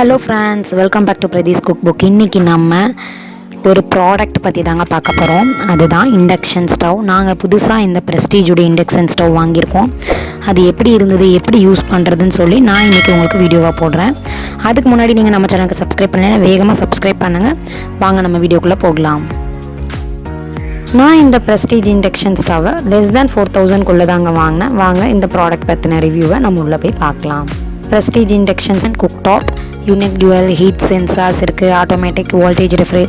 Hello friends, welcome back to Pratheesh cook book. இன்றைக்கி நம்ம ஒரு ப்ராடக்ட் பற்றி தாங்க பார்க்க போகிறோம். அதுதான் இண்டக்ஷன் ஸ்டவ். நாங்கள் புதுசாக இந்த ப்ரெஸ்டீஜுடைய இண்டக்ஷன் ஸ்டவ் வாங்கியிருக்கோம். அது எப்படி இருந்தது, எப்படி யூஸ் பண்ணுறதுன்னு சொல்லி நான் இன்றைக்கி உங்களுக்கு வீடியோவாக போடுறேன். அதுக்கு முன்னாடி நீங்கள் நம்ம சேனலுக்கு சப்ஸ்கிரைப் பண்ணலைன்னா வேகமாக சப்ஸ்கிரைப் பண்ணுங்கள். வாங்க நம்ம வீடியோக்குள்ளே போகலாம். நான் இந்த ப்ரெஸ்டீஜ் இண்டக்ஷன் ஸ்டவ்வை லெஸ் தேன் 4000 தாங்க வாங்கினேன். வாங்க இந்த ப்ராடக்ட் பற்றின ரிவ்யூவை நம்ம உள்ளே போய் பார்க்கலாம். Prestige Induction Cooktop, unique dual heat sensors இருக்குது, ஆட்டோமேட்டிக் வோல்டேஜ் ரெஃப்ரி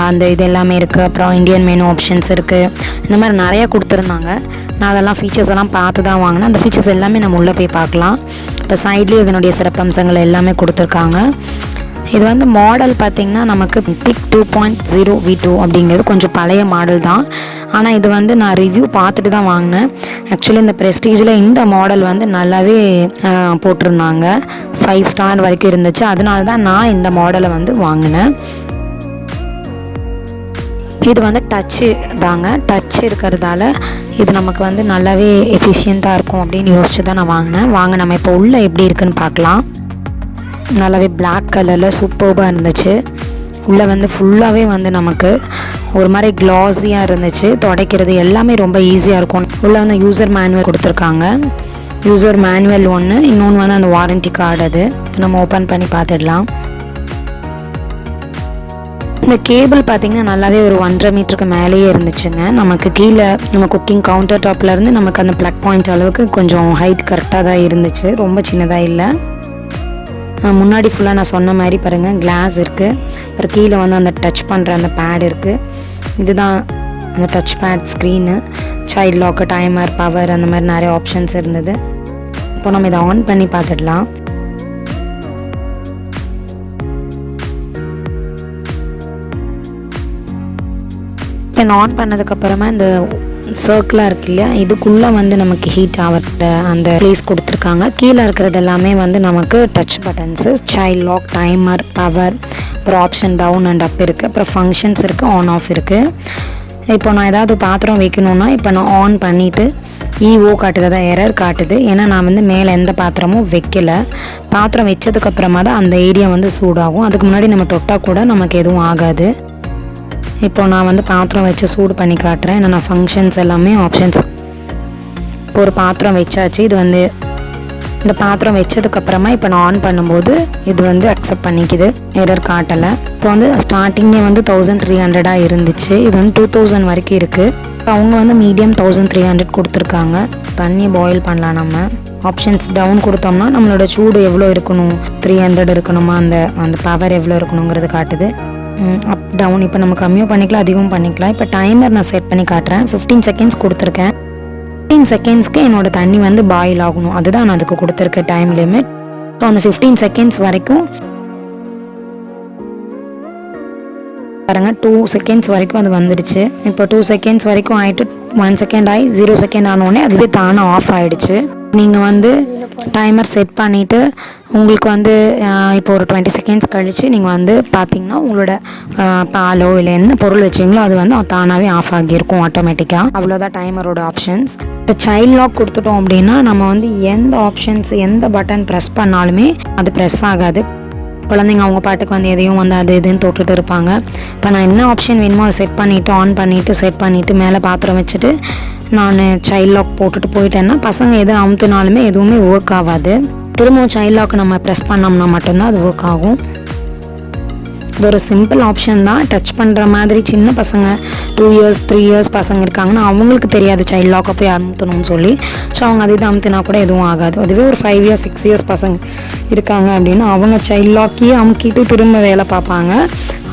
அந்த இது எல்லாமே இருக்குது. அப்புறம் இந்தியன் மெனு ஆப்ஷன்ஸ் இருக்குது. இந்த மாதிரி நிறையா கொடுத்துருந்தாங்க. நான் அதெல்லாம் ஃபீச்சர்ஸ் எல்லாம் பார்த்து தான் வாங்கினேன். அந்த ஃபீச்சர்ஸ் எல்லாமே நம்ம உள்ளே போய் பார்க்கலாம். இப்போ சைட்லேயும் இதனுடைய சிறப்பம்சங்கள் எல்லாமே கொடுத்துருக்காங்க. இது வந்து மாடல் பார்த்திங்கன்னா நமக்கு Pic 2.0 V2 அப்படிங்கிறது கொஞ்சம் பழைய மாடல் தான். ஆனால் இது வந்து நான் ரிவ்யூ பார்த்துட்டு தான் வாங்கினேன். ஆக்சுவலி இந்த ப்ரெஸ்டீஜில் இந்த மாடல் வந்து நல்லாவே போட்டிருந்தாங்க. 5 ஸ்டார் வரைக்கும் இருந்துச்சு. அதனால தான் நான் இந்த மாடலை வந்து வாங்கினேன். இது வந்து டச்சு தாங்க. டச் இருக்கிறதால இது நமக்கு வந்து நல்லாவே எஃபிஷியண்ட்டாக இருக்கும் அப்படின்னு யோசிச்சு தான் நான் வாங்கினேன். வாங்க நம்ம இப்போ உள்ளே எப்படி இருக்குன்னு பார்க்கலாம். நல்லாவே பிளாக் கலரில் சூப்பர்பாக இருந்துச்சு. உள்ளே வந்து ஃபுல்லாகவே வந்து நமக்கு ஒரு மாதிரி க்ளாஸியாக இருந்துச்சு. துடைக்கிறது எல்லாமே ரொம்ப ஈஸியாக இருக்கும். உள்ளே வந்து யூசர் மேனுவல் கொடுத்துருக்காங்க. யூசர் மேனுவல் ஒன்று, இன்னொன்று வந்து அந்த வாரண்டி கார்டு. அது நம்ம ஓப்பன் பண்ணி பார்த்துடலாம். இந்த கேபிள் பார்த்திங்கன்னா நல்லாவே ஒரு 1.5 மீட்டருக்கு மேலேயே இருந்துச்சுங்க. நமக்கு கீழே நம்ம குக்கிங் கவுண்டர் டாப்லேருந்து நமக்கு அந்த ப்ளக் பாயிண்ட் அளவுக்கு கொஞ்சம் ஹைட் கரெக்டாக தான் இருந்துச்சு. ரொம்ப சின்னதாக இல்லை. முன்னாடி ஃபுல்லாக நான் சொன்ன மாதிரி பாருங்கள் கிளாஸ் இருக்குது. அப்புறம் கீழே வந்து அந்த டச் பண்ணுற அந்த பேட் இருக்குது. இதுதான் அந்த touch pad screen. Child lock, timer, power அந்த மாதிரி நிறைய ஆப்ஷன்ஸ் இருந்தது. இப்போ நம்ம இதை ஆன் பண்ணி பார்த்துடலாம். இப்போ ஆன் பண்ணதுக்கப்புறமா இந்த சர்க்கிளாக இருக்கு இல்லையா, இதுக்குள்ளே வந்து நமக்கு ஹீட் ஆகிற அந்த ப்ளேஸ் கொடுத்துருக்காங்க. கீழே இருக்கிறது எல்லாமே வந்து நமக்கு touch buttons, child lock, timer, power, அப்புறம் ஆப்ஷன் டவுன் அண்ட் அப் இருக்குது. அப்புறம் ஃபங்க்ஷன்ஸ் இருக்குது, ஆன் ஆஃப் இருக்குது. இப்போ நான் ஏதாவது பாத்திரம் வைக்கணுன்னா இப்போ நான் ஆன் பண்ணிவிட்டு ஈஓ காட்டுது, அதான் எரர் காட்டுது. ஏன்னா நான் வந்து மேலே எந்த பாத்திரமும் வைக்கலை. பாத்திரம் வச்சதுக்கப்புறமா தான் அந்த ஏரியா வந்து சூடாகும். அதுக்கு முன்னாடி நம்ம தொட்டால் கூட நமக்கு எதுவும் ஆகாது. இப்போ நான் வந்து பாத்திரம் வச்சு சூடு பண்ணி காட்டுறேன். ஏன்னா நான் ஃபங்க்ஷன்ஸ் எல்லாமே ஆப்ஷன்ஸ். இப்போ ஒரு பாத்திரம் வச்சாச்சு. இது வந்து இந்த பாத்திரம் வச்சதுக்கப்புறமா இப்போ நான் ஆன் பண்ணும்போது இது வந்து அக்செப்ட் பண்ணிக்குது, எரர் காட்டலை. இப்போ வந்து ஸ்டார்டிங்கே வந்து 1300 இருந்துச்சு. இது வந்து 2000 வரைக்கும் இருக்குது. அவங்க வந்து மீடியம் 1300 கொடுத்துருக்காங்க. தண்ணி பாயில் பண்ணலாம். நம்ம ஆப்ஷன்ஸ் டவுன் கொடுத்தோம்னா நம்மளோட சூடு எவ்வளோ இருக்கணும், 300 இருக்கணுமா, அந்த பவர் எவ்வளோ இருக்கணுங்கிறது காட்டுது. அப் டவுன் இப்போ நம்ம கம்மியாக பண்ணிக்கலாம், அதிகமும் பண்ணிக்கலாம். இப்போ டைமர் நான் செட் பண்ணி காட்டுறேன். 15 செகண்ட்ஸ் கொடுத்துருக்கேன். 15 செகண்ட்ஸ்க்கு என்னோட தண்ணி வந்து பாயில் ஆகணும். அதுதான் நான் அதுக்கு கொடுத்துருக்கேன் டைம் லிமிட். ஸோ அந்த 15 செகண்ட்ஸ் வரைக்கும் பாருங்க, 2 செகண்ட்ஸ் வரைக்கும் அது வந்துடுச்சு. இப்போ 2 செகண்ட்ஸ் வரைக்கும் ஆகிட்டு 1 செகண்ட் ஆகி 0 செகண்ட் ஆனோடனே அதுவே தானே ஆஃப் ஆகிடுச்சு. நீங்கள் வந்து டைமர் செட் பண்ணிவிட்டு உங்களுக்கு வந்து இப்போ ஒரு 20 செகண்ட்ஸ் கழித்து நீங்கள் வந்து பார்த்தீங்கன்னா உங்களோட பாலோ இல்லை என்ன பொருள் வச்சிங்களோ அது வந்து தானாகவே ஆஃப் ஆகியிருக்கும் ஆட்டோமேட்டிக்காக. அவ்வளோதான் டைமரோட ஆப்ஷன்ஸ். இப்போ சைல்ட் லாக் கொடுத்துட்டோம் அப்படின்னா நம்ம வந்து எந்த ஆப்ஷன்ஸ் எந்த பட்டன் ப்ரெஸ் பண்ணாலுமே அது ப்ரெஸ் ஆகாது. குழந்தைங்க அவங்க பாட்டுக்கு வந்து எதையும் வந்து அது இதுன்னு தொட்டுட்டு இருப்பாங்க. இப்போ நான் என்ன ஆப்ஷன் வேணுமோ அதை செட் பண்ணிவிட்டு ஆன் பண்ணிவிட்டு செட் பண்ணிவிட்டு மேலே பாத்திரம் வச்சுட்டு நான் சைல்ட் லாக் போட்டுட்டு போயிட்டேன்னா பசங்க எது அமுத்துனாலுமே எதுவுமே ஒர்க் ஆகாது. திரும்பவும் சைல்ட் லாக் நம்ம ப்ரெஸ் பண்ணோம்னா மட்டும்தான் அது ஒர்க் ஆகும். இது ஒரு சிம்பிள் ஆப்ஷன் தான். டச் பண்ணுற மாதிரி சின்ன பசங்க 2 இயர்ஸ் 3 இயர்ஸ் பசங்க இருக்காங்கன்னா அவங்களுக்கு தெரியாது சைல்ட் லாக்கை போய் அமுத்தணும்னு சொல்லி. ஸோ அவங்க அது இது அமுத்தினா கூட எதுவும் ஆகாது. அதுவே ஒரு 5 இயர்ஸ் 6 இயர்ஸ் பசங்க இருக்காங்க அப்படின்னா அவங்க சைல்ட் லாக்கையே அமுக்கிட்டு திரும்ப வேலை பார்ப்பாங்க.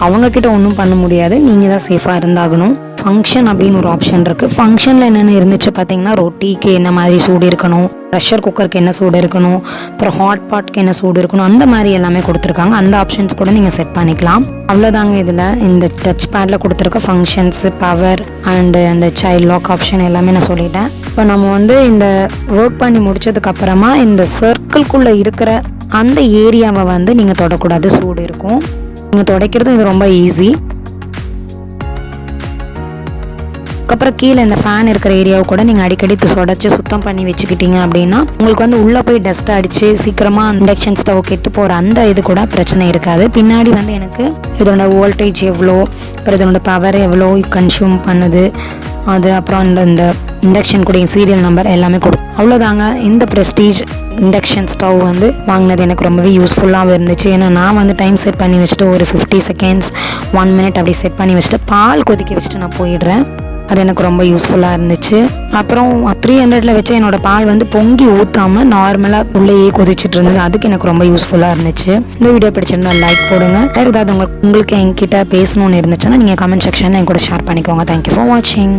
அவங்கக்கிட்ட ஒன்றும் பண்ண முடியாது. நீங்கள் தான் சேஃபாக இருந்தாகணும். ஃபங்க்ஷன் அப்படின்னு ஒரு ஆப்ஷன் இருக்குது. ஃபங்க்ஷனில் என்னென்ன இருந்துச்சு பார்த்தீங்கன்னா, ரொட்டிக்கு என்ன மாதிரி சூடு இருக்கணும், ப்ரெஷர் குக்கருக்கு என்ன சூடு இருக்கணும், அப்புறம் ஹாட் பாட்க்கு என்ன சூடு இருக்கணும், அந்த மாதிரி எல்லாமே கொடுத்துருக்காங்க. அந்த ஆப்ஷன்ஸ் கூட நீங்கள் செட் பண்ணிக்கலாம். அவ்வளோதாங்க. இதில் இந்த டச் பேடில் கொடுத்துருக்க ஃபங்க்ஷன்ஸு, பவர் அண்டு அந்த சைல்ட் லாக் ஆப்ஷன் எல்லாமே நான் சொல்லிட்டேன். இப்போ நம்ம வந்து இந்த ஒர்க் பண்ணி முடிச்சதுக்கப்புறமா இந்த சர்க்கிள்குள்ளே இருக்கிற அந்த ஏரியாவை வந்து நீங்கள் தொடக்கூடாது, சூடு இருக்கும். நீங்கள் துடைக்கிறதும் இது ரொம்ப ஈஸி. அதுக்கப்புறம் கீழே இந்த ஃபேன் இருக்கிற ஏரியாவை கூட நீங்கள் அடிக்கடி சொடச்சி சுத்தம் பண்ணி வச்சுக்கிட்டீங்க அப்படின்னா உங்களுக்கு வந்து உள்ளே போய் டஸ்ட் அடித்து சீக்கிரமாக இண்டக்ஷன் ஸ்டவ் கெட்டு போகிற அந்த இது கூட பிரச்சனை இருக்காது. பின்னாடி வந்து எனக்கு இதோட வோல்டேஜ் எவ்வளோ, அப்புறம் இதோட பவர் எவ்வளோ கன்சியூம் பண்ணுது, அது அப்புறம் இந்த இண்டக்ஷன் கூடிய சீரியல் நம்பர் எல்லாமே அவ்வளோதாங்க. இந்த ப்ரெஸ்டீஜ் இண்டக்ஷன் ஸ்டவ் வந்து வாங்கினது எனக்கு ரொம்பவே யூஸ்ஃபுல்லாகவும் இருந்துச்சு. ஏன்னா நான் வந்து டைம் செட் பண்ணி வச்சுட்டு ஒரு 50 செகண்ட்ஸ் 1 மினிட் அப்படி செட் பண்ணி வச்சுட்டு பால் கொதிக்க வச்சுட்டு நான் போயிடுறேன். அது எனக்கு ரொம்ப யூஸ்ஃபுல்லாக இருந்துச்சு. அப்புறம் 300 வச்சு என்னோடய பால் வந்து பொங்கி ஊற்றாமல் நார்மலாக உள்ளேயே கொதிச்சுட்டு இருந்தது. அதுக்கு எனக்கு ரொம்ப யூஸ்ஃபுல்லாக இருந்துச்சு. இந்த வீடியோ பிடிச்சிருந்தா லைக் போடுங்க. வேறு ஏதாவது உங்களுக்கு என்கிட்ட பேசணும்னு இருந்துச்சுன்னா நீங்கள் கமெண்ட் செக்ஷனில் என் கூட ஷேர் பண்ணிக்கோங்க. தேங்க்யூ ஃபார் வாட்சிங்.